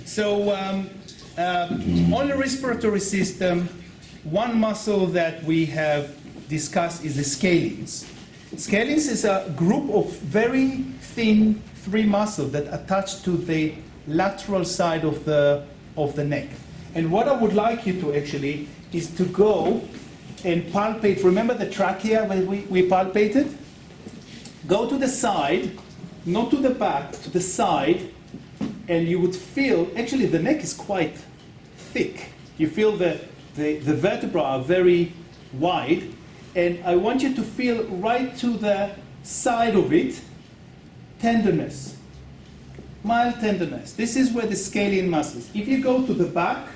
So on the respiratory system, one muscle that we have discussed is the scalenes. Scalenes is a group of very thin three muscles that attach to the lateral side of the neck. And what I would like you to actually is to go and palpate. Remember the trachea when we palpated? Go to the side, not to the back, to the side, and you would feel, actually the neck is quite thick. You feel the vertebrae are very wide, and I want you to feel right to the side of it, tenderness, mild tenderness. This is where the scalene muscles. If you go to the back,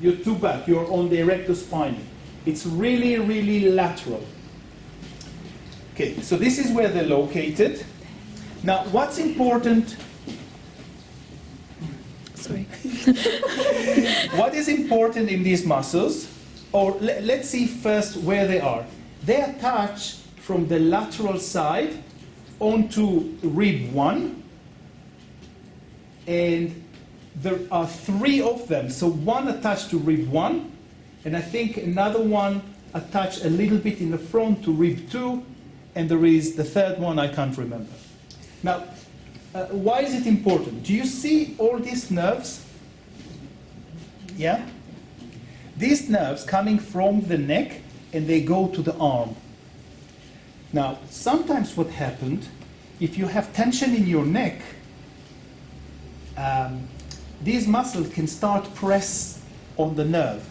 you're too back, you're on the erector spinae. It's really, really lateral. Okay, so this is where they're located. Now, what's important? Sorry. What is important in these muscles? Or let's see first where they are. They attach from the lateral side onto rib 1, and there are 3 of them. So one attached to rib 1, and I think another one attached a little bit in the front to rib 2, and there is the third one I can't remember. Now, why is it important? Do you see all these nerves? Yeah? These nerves coming from the neck, and they go to the arm. Now, sometimes what happened, if you have tension in your neck, these muscles can start press on the nerve.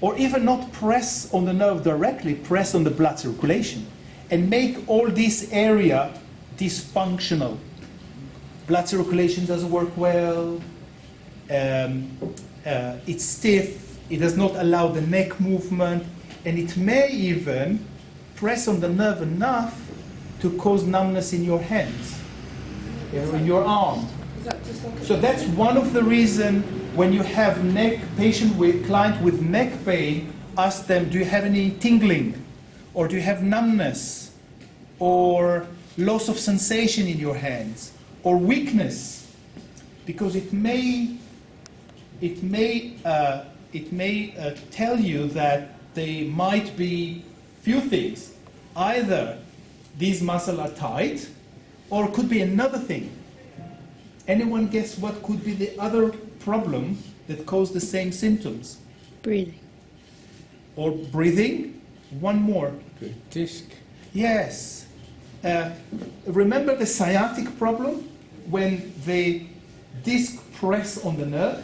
Or even not press on the nerve directly, press on the blood circulation, and make all this area dysfunctional. Blood circulation doesn't work well, it's stiff, it does not allow the neck movement, and it may even press on the nerve enough to cause numbness in your hands, or in your arm. So that's one of the reasons when you have client with neck pain, ask them, do you have any tingling? Or do you have numbness? Or loss of sensation in your hands? Or weakness? Because it may tell you that they might be few things. Either these muscles are tight, or it could be another thing. Anyone guess what could be the other problem that caused the same symptoms? Breathing. Or breathing? One more. The disc. Yes. Remember the sciatic problem? When the disc press on the nerve?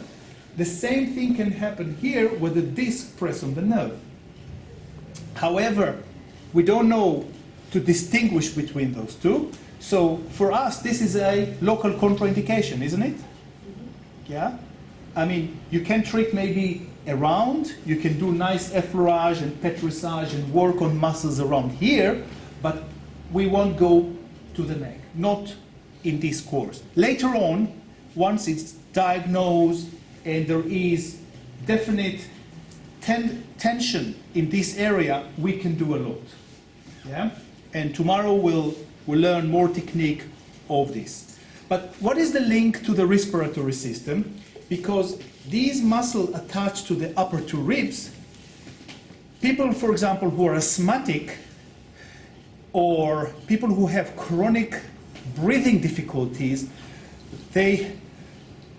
The same thing can happen here with the disc press on the nerve. However, we don't know to distinguish between those two. So for us, this is a local contraindication, isn't it? Yeah? I mean, you can treat maybe around, you can do nice effleurage and petrissage and work on muscles around here, but we won't go to the neck, not in this course. Later on, once it's diagnosed and there is definite tension in this area, we can do a lot. Yeah? And tomorrow we'll learn more technique of this. But what is the link to the respiratory system? Because these muscles attached to the upper 2 ribs, people, for example, who are asthmatic, or people who have chronic breathing difficulties, they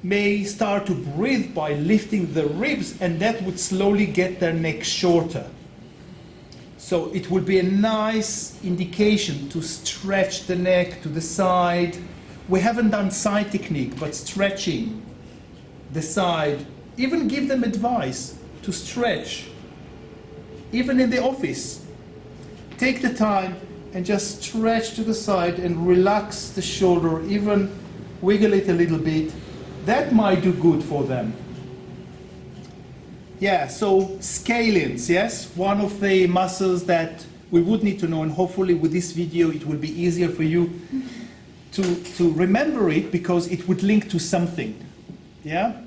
may start to breathe by lifting the ribs, and that would slowly get their neck shorter. So it would be a nice indication to stretch the neck to the side. We haven't done side technique, but stretching the side. Even give them advice to stretch. Even in the office. Take the time and just stretch to the side and relax the shoulder, even wiggle it a little bit. That might do good for them. Yeah, so scalenes, yes, one of the muscles that we would need to know, and hopefully with this video it will be easier for you to remember it, because it would link to something. Yeah?